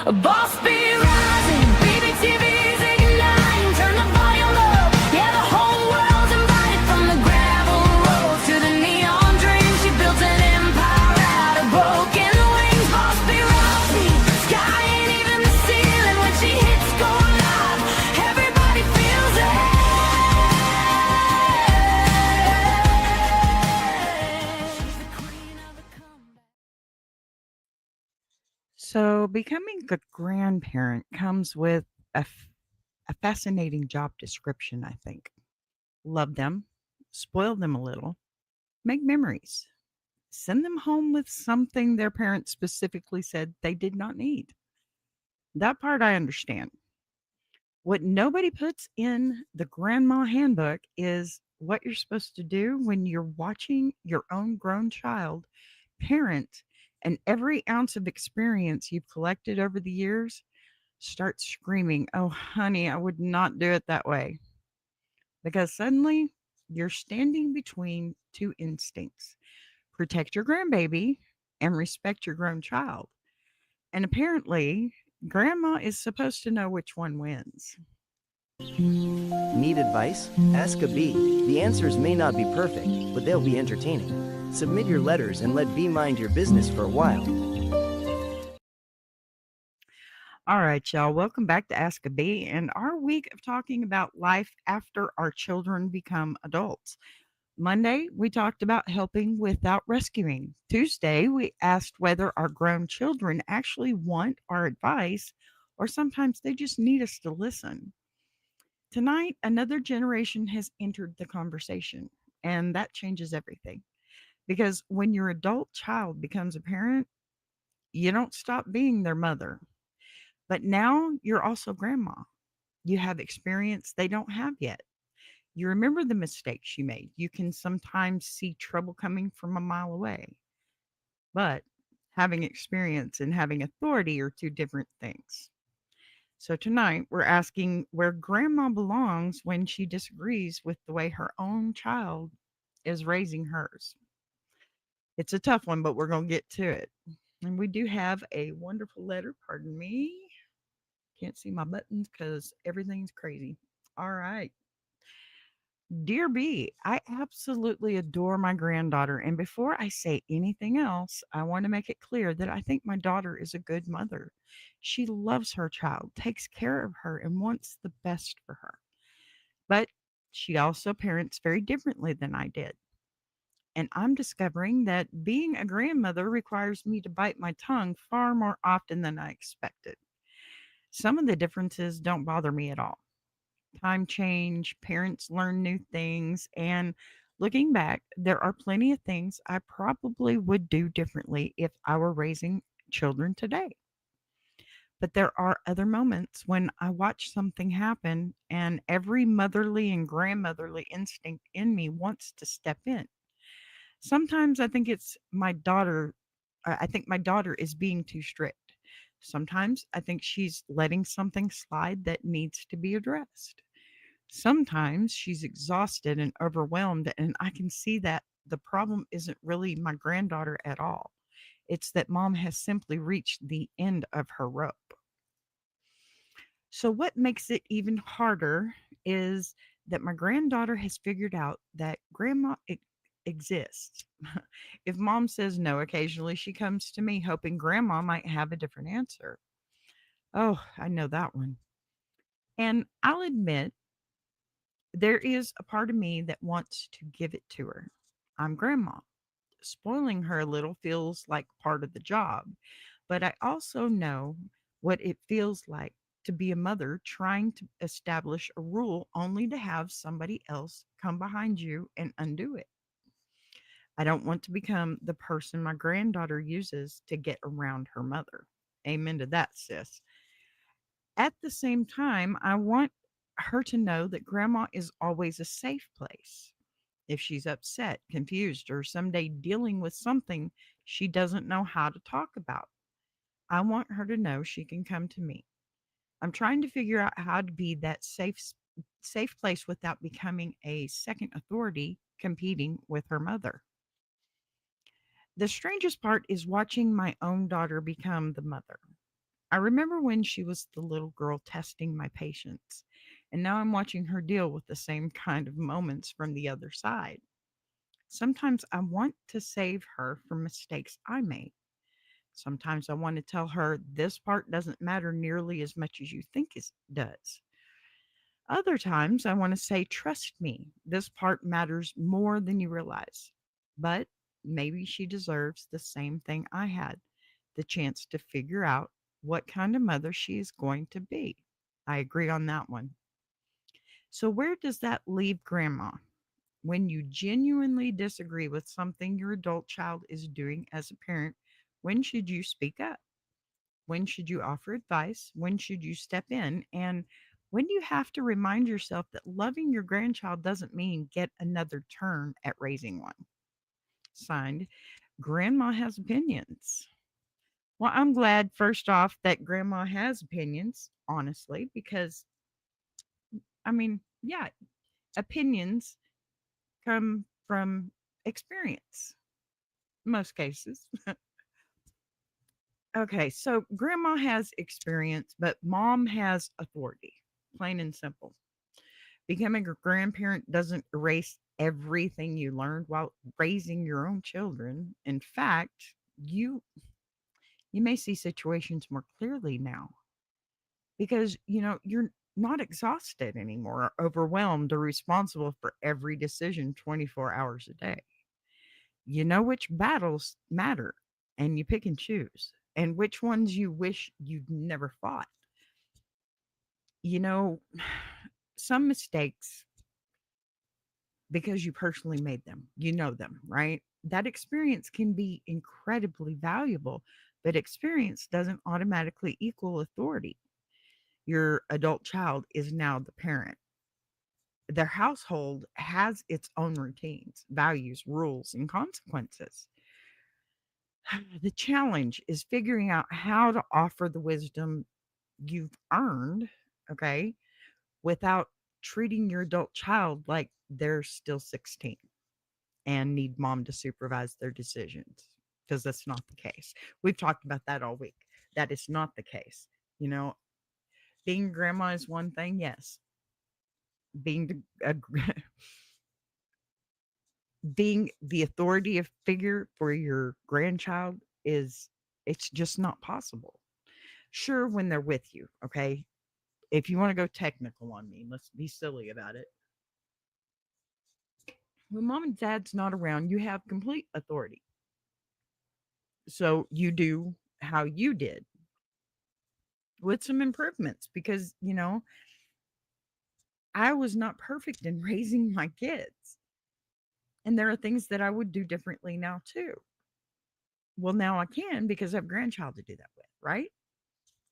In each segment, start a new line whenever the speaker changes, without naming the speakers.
A boss be rising, baby TV's igniting. Turn the volume up, yeah, the whole world's invited. From the gravel road to the neon dream, she built an empire out of broken wings. Boss be rising, sky ain't even the ceiling. When she hits go live, everybody feels it. She's the queen of the comeback.
So, becoming a grandparent comes with a fascinating job description, I think. Love them, spoil them a little, make memories, send them home with something their parents specifically said they did not need. That part I understand. What nobody puts in the grandma handbook is what you're supposed to do when you're watching your own grown child parent and every ounce of experience you've collected over the years start screaming, "Oh, honey, I would not do it that way." Because suddenly you're standing between two instincts: protect your grandbaby and respect your grown child. And apparently, grandma is supposed to know which one wins.
Need advice? Ask a bee. The answers may not be perfect, but they'll be entertaining. Submit your letters and let Bee mind your business for a while.
All right, y'all, welcome back to Ask a Bee and our week of talking about life after our children become adults. Monday, we talked about helping without rescuing. Tuesday, we asked whether our grown children actually want our advice or sometimes they just need us to listen. Tonight, another generation has entered the conversation, and that changes everything. Because when your adult child becomes a parent, you don't stop being their mother, but now you're also grandma. You have experience they don't have yet. You remember the mistakes you made. You can sometimes see trouble coming from a mile away. But having experience and having authority are two different things. So tonight we're asking where grandma belongs when she disagrees with the way her own child is raising hers. It's a tough one, but we're going to get to it. And we do have a wonderful letter. Pardon me. Can't see my buttons because everything's crazy. All right. Dear B, I absolutely adore my granddaughter. And before I say anything else, I want to make it clear that I think my daughter is a good mother. She loves her child, takes care of her, and wants the best for her. But she also parents very differently than I did. And I'm discovering that being a grandmother requires me to bite my tongue far more often than I expected. Some of the differences don't bother me at all. Time change, parents learn new things, and looking back, there are plenty of things I probably would do differently if I were raising children today. But there are other moments when I watch something happen and every motherly and grandmotherly instinct in me wants to step in. Sometimes I think my daughter is being too strict. Sometimes I think she's letting something slide that needs to be addressed. Sometimes she's exhausted and overwhelmed, and I can see that the problem isn't really my granddaughter at all. It's that mom has simply reached the end of her rope. So, what makes it even harder is that my granddaughter has figured out that exists. If mom says no, occasionally she comes to me hoping grandma might have a different answer. Oh, I know that one. And I'll admit, there is a part of me that wants to give it to her. I'm grandma. Spoiling her a little feels like part of the job, but I also know what it feels like to be a mother trying to establish a rule only to have somebody else come behind you and undo it. I don't want to become the person my granddaughter uses to get around her mother. Amen to that, sis. At the same time, I want her to know that grandma is always a safe place. If she's upset, confused, or someday dealing with something she doesn't know how to talk about, I want her to know she can come to me. I'm trying to figure out how to be that safe place without becoming a second authority competing with her mother. The strangest part is watching my own daughter become the mother. I remember when she was the little girl testing my patience, and now I'm watching her deal with the same kind of moments from the other side. Sometimes I want to save her from mistakes I made. Sometimes I want to tell her this part doesn't matter nearly as much as you think it does. Other times I want to say, trust me, this part matters more than you realize. But maybe she deserves the same thing I had, the chance to figure out what kind of mother she is going to be. I agree on that one. So, where does that leave grandma? When you genuinely disagree with something your adult child is doing as a parent, when should you speak up? When should you offer advice? When should you step in? And when do you have to remind yourself that loving your grandchild doesn't mean get another turn at raising one? Signed, Grandma Has Opinions. Well, I'm glad, first off, that Grandma has opinions, honestly, because, yeah, opinions come from experience, most cases. Okay, so Grandma has experience, but Mom has authority, plain and simple. Becoming a grandparent doesn't erase everything you learned while raising your own children. In fact, you may see situations more clearly now because you're not exhausted anymore, or overwhelmed, or responsible for every decision 24 hours a day. You know which battles matter, and you pick and choose, and which ones you wish you'd never fought. You know, some mistakes, because you personally made them, them, right? That experience can be incredibly valuable, but experience doesn't automatically equal authority. Your adult child is now the parent. Their household has its own routines, values, rules, and consequences. The challenge is figuring out how to offer the wisdom you've earned, okay, without treating your adult child like they're still 16 and need mom to supervise their decisions, because that's not the case. We've talked about that all week. That is not the case. You know, being grandma is one thing, yes. Being being the authoritative figure for your grandchild is, it's just not possible. Sure, when they're with you, okay? If you want to go technical on me, let's be silly about it. When mom and dad's not around, you have complete authority. So you do how you did with some improvements because, I was not perfect in raising my kids. And there are things that I would do differently now too. Well, now I can because I have a grandchild to do that with, right?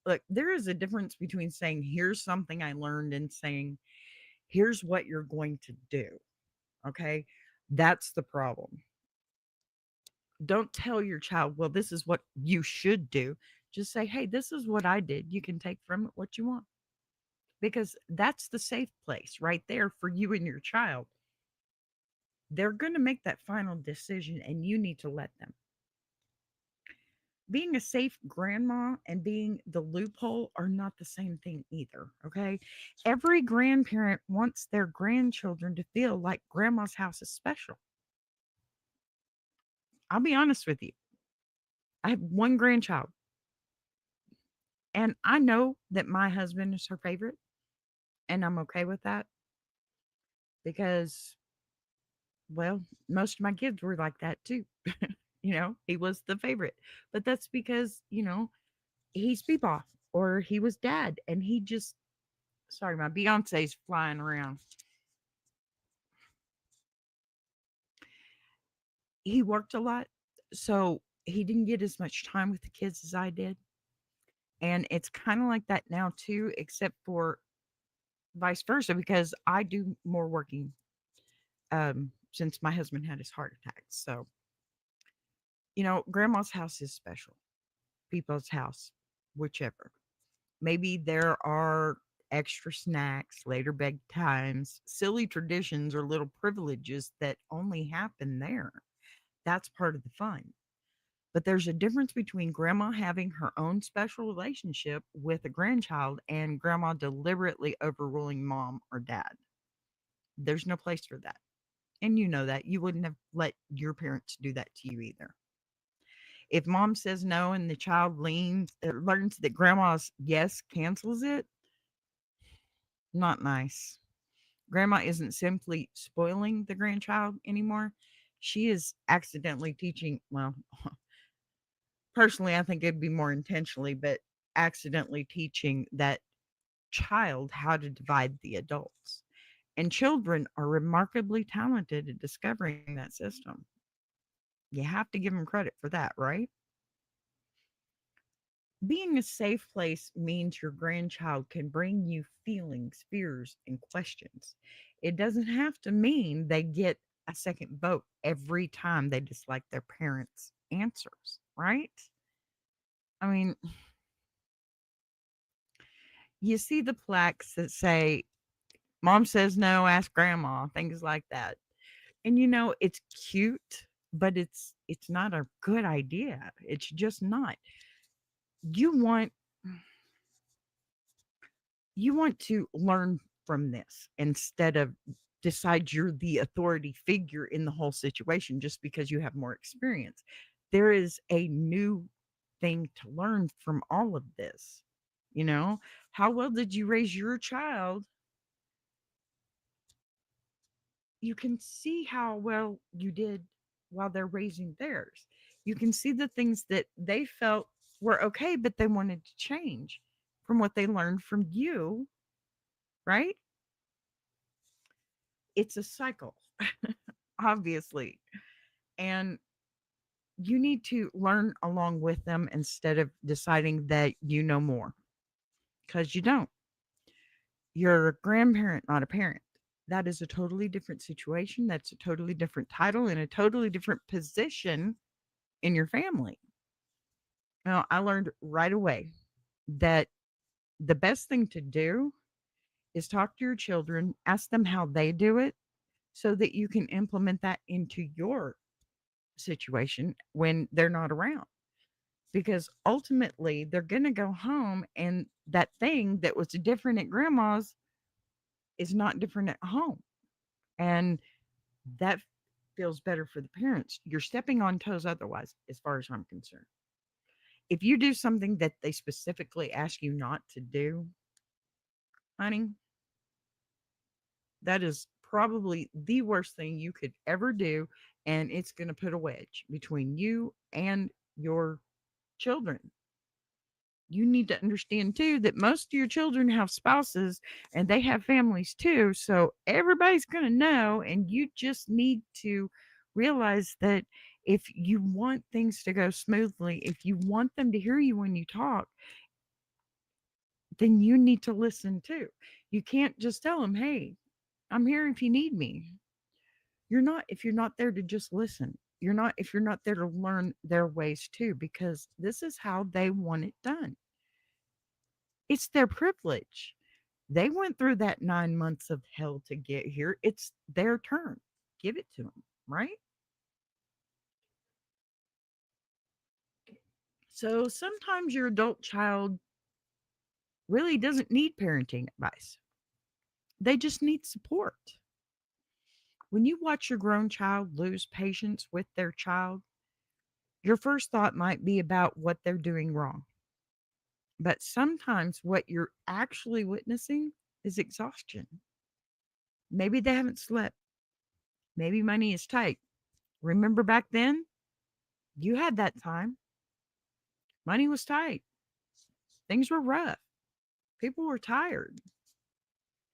Look, there is a difference between saying, here's something I learned, and saying, here's what you're going to do. Okay. That's the problem. Don't tell your child, well, this is what you should do. Just say, hey, this is what I did. You can take from it what you want, because that's the safe place right there for you and your child. They're going to make that final decision, and you need to let them. Being a safe grandma and being the loophole are not the same thing either. Okay. Every grandparent wants their grandchildren to feel like grandma's house is special. I'll be honest with you. I have one grandchild, and I know that my husband is her favorite, and I'm okay with that because, well, most of my kids were like that too. He was the favorite, but that's because, he's Bebop, or he was dad, and he just, sorry, my Beyonce's flying around. He worked a lot, so he didn't get as much time with the kids as I did. And it's kind of like that now too, except for vice versa, because I do more working since my husband had his heart attack. So, grandma's house is special, people's house, whichever. Maybe there are extra snacks, later bedtimes, silly traditions, or little privileges that only happen there. That's part of the fun. But there's a difference between grandma having her own special relationship with a grandchild and grandma deliberately overruling mom or dad. There's no place for that. And you know that. You wouldn't have let your parents do that to you either. If mom says no and the child learns that grandma's yes cancels it, not nice. Grandma isn't simply spoiling the grandchild anymore. She is accidentally teaching, well, personally, I think it'd be more intentionally, but accidentally teaching that child how to divide the adults. And children are remarkably talented at discovering that system. You have to give them credit for that, right? Being a safe place means your grandchild can bring you feelings, fears, and questions. It doesn't have to mean they get a second vote every time they dislike their parents' answers, right? I mean, you see the plaques that say, Mom says no, ask grandma, things like that. And it's cute, but it's not a good idea. It's just not. You want you want to learn from this instead of decide you're the authority figure in the whole situation just because you have more experience. There is a new thing to learn from all of this. You know, how well did you raise your child? You can see how well you did while they're raising theirs. You can see the things that they felt were okay, but they wanted to change from what they learned from you, right? It's a cycle, obviously. And you need to learn along with them instead of deciding that you know more because you don't. You're a grandparent, not a parent. That is a totally different situation. That's a totally different title and a totally different position in your family. Now, I learned right away that the best thing to do is talk to your children, ask them how they do it so that you can implement that into your situation when they're not around. Because ultimately, they're going to go home and that thing that was different at grandma's is not different at home. And that feels better for the parents. You're stepping on toes otherwise, as far as I'm concerned. If you do something that they specifically ask you not to do, honey, that is probably the worst thing you could ever do. And it's going to put a wedge between you and your children. You need to understand too that most of your children have spouses and they have families too. So everybody's going to know. And you just need to realize that if you want things to go smoothly, if you want them to hear you when you talk, then you need to listen too. You can't just tell them, hey, I'm here if you need me. You're not if you're not there to just listen. You're not if you're not there to learn their ways too, because this is how they want it done. It's their privilege. They went through that 9 months of hell to get here. It's their turn. Give it to them, right? So sometimes your adult child really doesn't need parenting advice. They just need support. When you watch your grown child lose patience with their child, your first thought might be about what they're doing wrong. But sometimes what you're actually witnessing is exhaustion. Maybe they haven't slept. Maybe money is tight. Remember back then? You had that time. Money was tight. Things were rough. People were tired.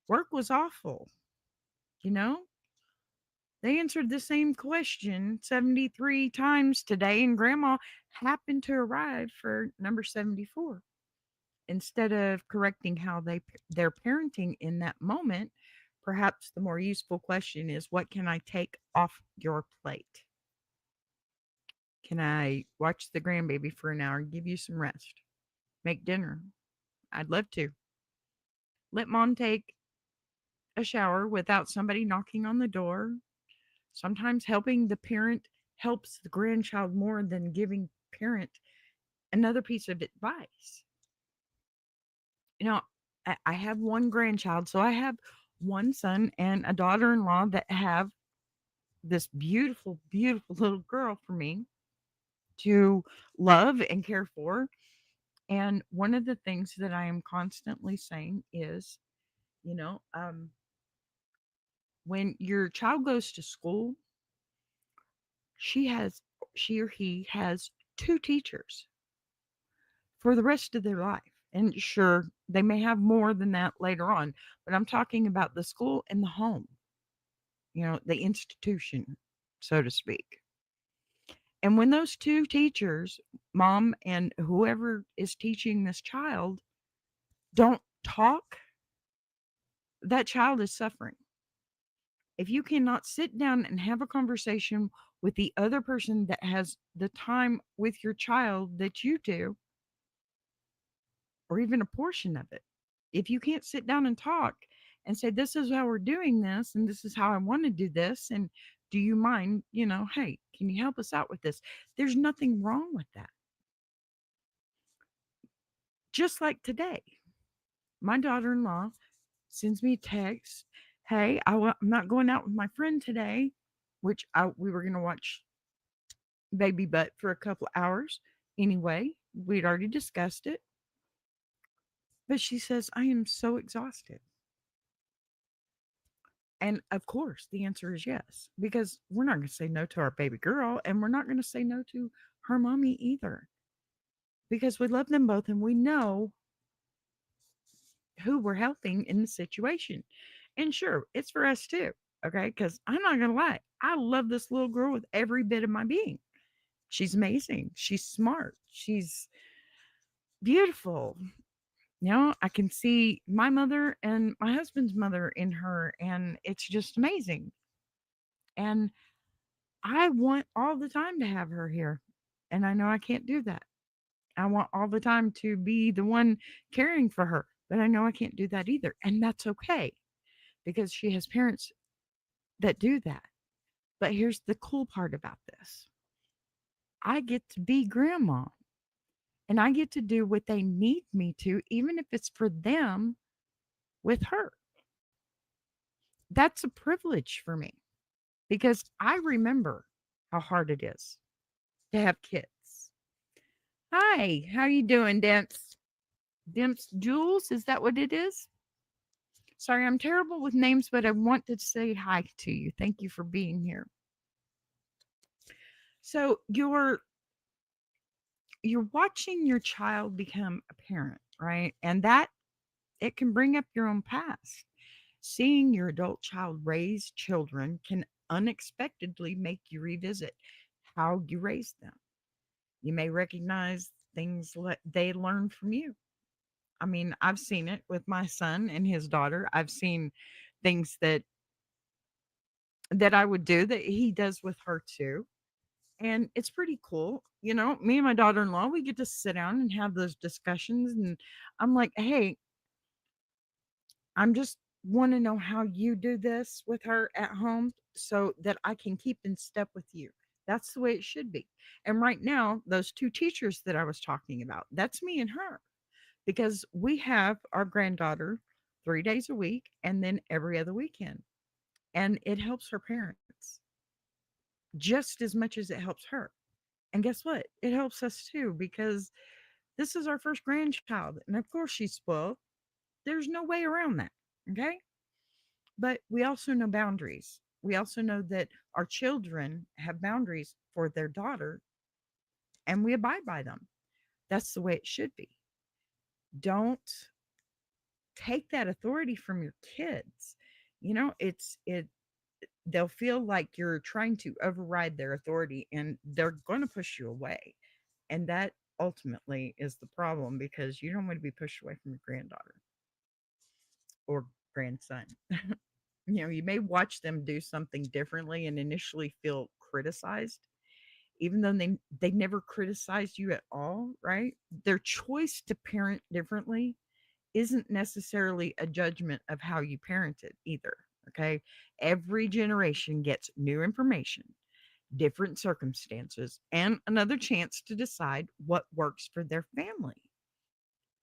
Work was awful. You know, they answered the same question 73 times today, and grandma happened to arrive for number 74. Instead of correcting how they're parenting in that moment, perhaps the more useful question is, what can I take off your plate? Can I watch the grandbaby for an hour, give you some rest, make dinner? I'd love to. Let mom take a shower without somebody knocking on the door. Sometimes helping the parent helps the grandchild more than giving parent, another piece of advice. You know, I have one grandchild, so I have one son and a daughter in law that have this beautiful, beautiful little girl for me to love and care for. And one of the things that I am constantly saying is, you know, when your child goes to school, she has, she or he has two teachers for the rest of their life. And sure, they may have more than that later on, but I'm talking about the school and the home, the institution, so to speak. And when those two teachers, mom and whoever is teaching this child, don't talk, that child is suffering. If you cannot sit down and have a conversation with the other person that has the time with your child that you do, or even a portion of it, if you can't sit down and talk and say, this is how we're doing this, and this is how I want to do this, and do you mind, hey, can you help us out with this? There's nothing wrong with that. Just like today, my daughter in law sends me a text. Hey, I'm not going out with my friend today, which we were going to watch Baby Butt for a couple hours. Anyway, we'd already discussed it. But she says, I am so exhausted. And of course, the answer is yes, because we're not going to say no to our baby girl, and we're not going to say no to her mommy either, because we love them both and we know who we're helping in the situation. And sure, it's for us too. Okay. Because I'm not going to lie, I love this little girl with every bit of my being. She's amazing. She's smart. She's beautiful. I can see my mother and my husband's mother in her, and it's just amazing. And I want all the time to have her here. And I know I can't do that. I want all the time to be the one caring for her, but I know I can't do that either. And that's okay because she has parents that do that. But here's the cool part about this: I get to be grandma and I get to do what they need me to, even if it's for them with her. That's a privilege for me because I remember how hard it is to have kids. Hi, how you doing, Demps? Demps Jules, is that what it is? Sorry, I'm terrible with names, but I want to say hi to you. Thank you for being here. So you're watching your child become a parent, right? And that it can bring up your own past. Seeing your adult child raise children can unexpectedly make you revisit how you raised them. You may recognize things they learned from you. I mean, I've seen it with my son and his daughter. I've seen things that I would do that he does with her too. And it's pretty cool. Me and my daughter-in-law, we get to sit down and have those discussions, and I'm like, "Hey, I'm just want to know how you do this with her at home so that I can keep in step with you." That's the way it should be. And right now, those two teachers that I was talking about, that's me and her, because we have our granddaughter 3 days a week and then every other weekend. And it helps her parents just as much as it helps her. And guess what? It helps us too, because this is our first grandchild. And of course, she's spoiled. There's no way around that. Okay. But we also know boundaries. We also know that our children have boundaries for their daughter and we abide by them. That's the way it should be. Don't take that authority from your kids. It they'll feel like you're trying to override their authority and they're going to push you away. And that ultimately is the problem, because you don't want to be pushed away from your granddaughter or grandson. You may watch them do something differently and initially feel criticized, even though they never criticized you at all, right? Their choice to parent differently isn't necessarily a judgment of how you parented either. Okay. Every generation gets new information, different circumstances, and another chance to decide what works for their family.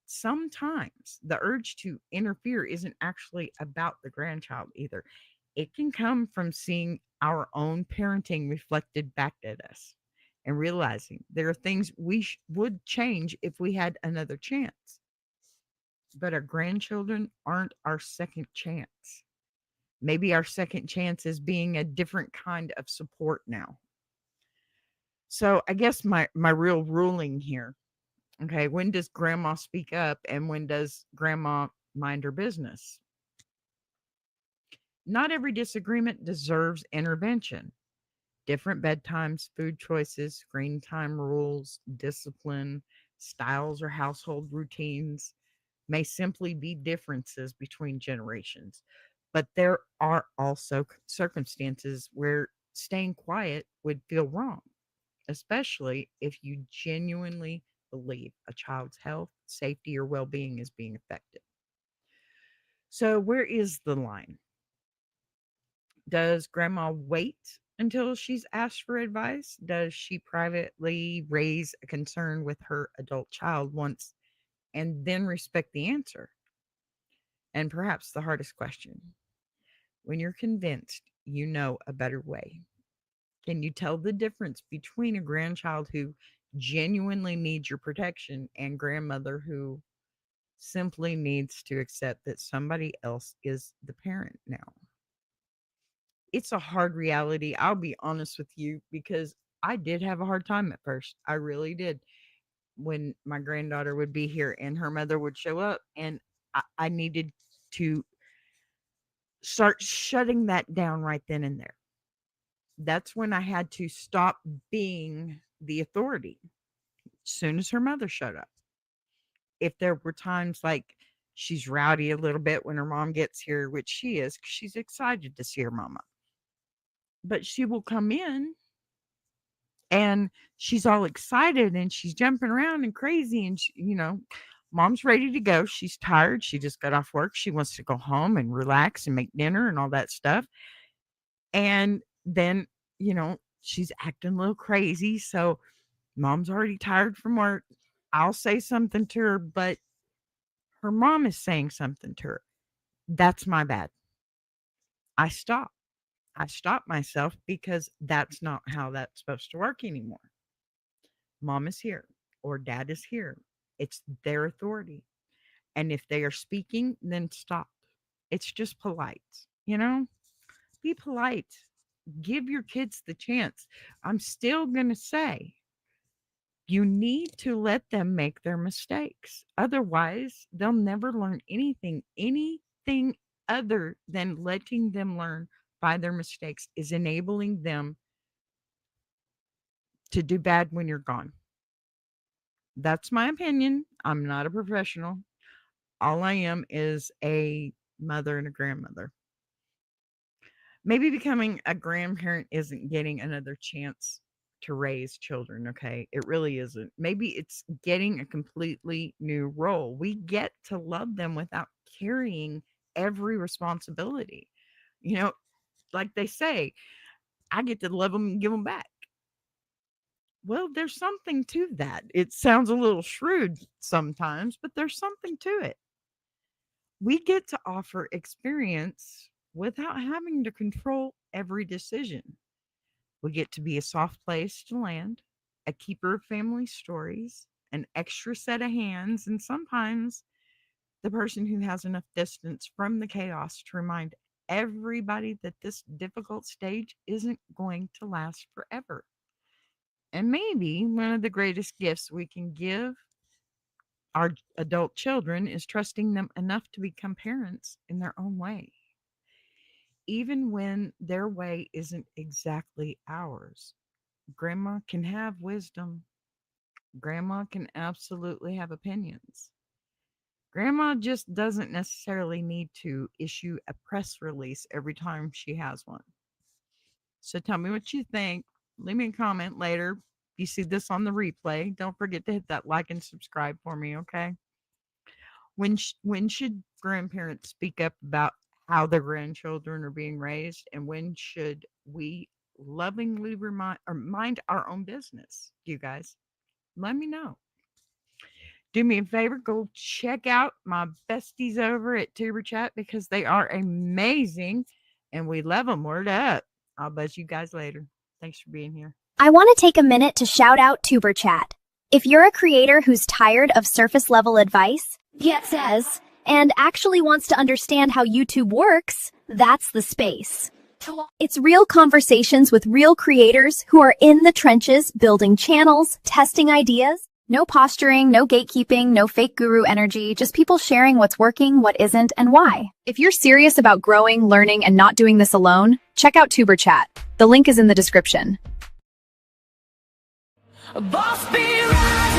Sometimes the urge to interfere isn't actually about the grandchild either. It can come from seeing our own parenting reflected back at us and realizing there are things we would change if we had another chance. But our grandchildren aren't our second chance. Maybe our second chance is being a different kind of support now. So I guess my real ruling here, okay, when does grandma speak up and when does grandma mind her business? Not every disagreement deserves intervention. Different bedtimes, food choices, screen time rules, discipline, styles, or household routines may simply be differences between generations. But there are also circumstances where staying quiet would feel wrong, especially if you genuinely believe a child's health, safety, or well being is being affected. So, where is the line? Does grandma wait until she's asked for advice? Does she privately raise a concern with her adult child once and then respect the answer? And perhaps the hardest question, when you're convinced you know a better way, can you tell the difference between a grandchild who genuinely needs your protection and grandmother who simply needs to accept that somebody else is the parent now? It's a hard reality. I'll be honest with you because I did have a hard time at first. I really did. When my granddaughter would be here and her mother would show up, and I needed to start shutting that down right then and there. That's when I had to stop being the authority. As soon as her mother showed up. If there were times like she's rowdy a little bit when her mom gets here, which she is, 'cause she's excited to see her mama. But she will come in and she's all excited and she's jumping around and crazy and mom's ready to go. She's tired. She just got off work. She wants to go home and relax and make dinner and all that stuff. And then, she's acting a little crazy. So mom's already tired from work. I'll say something to her, but her mom is saying something to her. That's my bad. I stop. I stop myself because that's not how that's supposed to work anymore. Mom is here or dad is here. It's their authority. And if they are speaking, then stop. It's just polite, you know? Be polite. Give your kids the chance. I'm still going to say you need to let them make their mistakes. Otherwise, they'll never learn anything other than letting them learn by their mistakes is enabling them to do bad when you're gone. That's my opinion. I'm not a professional. All I am is a mother and a grandmother. Maybe becoming a grandparent isn't getting another chance to raise children, okay? It really isn't. Maybe it's getting a completely new role. We get to love them without carrying every responsibility. You know, like they say, I get to love them and give them back. Well, there's something to that. It sounds a little shrewd sometimes, but there's something to it. We get to offer experience without having to control every decision. We get to be a soft place to land, a keeper of family stories, an extra set of hands, and sometimes the person who has enough distance from the chaos to remind everybody that this difficult stage isn't going to last forever. And maybe one of the greatest gifts we can give our adult children is trusting them enough to become parents in their own way, even when their way isn't exactly ours. Grandma can have wisdom. Grandma can absolutely have opinions. Grandma just doesn't necessarily need to issue a press release every time she has one. So tell me what you think. Leave me a comment later. If you see this on the replay, don't forget to hit that like and subscribe for me, okay? When should grandparents speak up about how their grandchildren are being raised, and when should we lovingly mind our own business, you guys. Let me know. Do me a favor, go check out my besties over at Tuber Chat because they are amazing and we love them. Word up. I'll buzz you guys later. Thanks for being here.
I want to take a minute to shout out Tuber Chat. If you're a creator who's tired of surface level advice, and actually wants to understand how YouTube works, that's the space. It's real conversations with real creators who are in the trenches building channels, testing ideas. No posturing, no gatekeeping, no fake guru energy, just people sharing what's working, what isn't, and why. If you're serious about growing, learning, and not doing this alone, check out Tuber Chat. The link is in the description.
Boss be rising.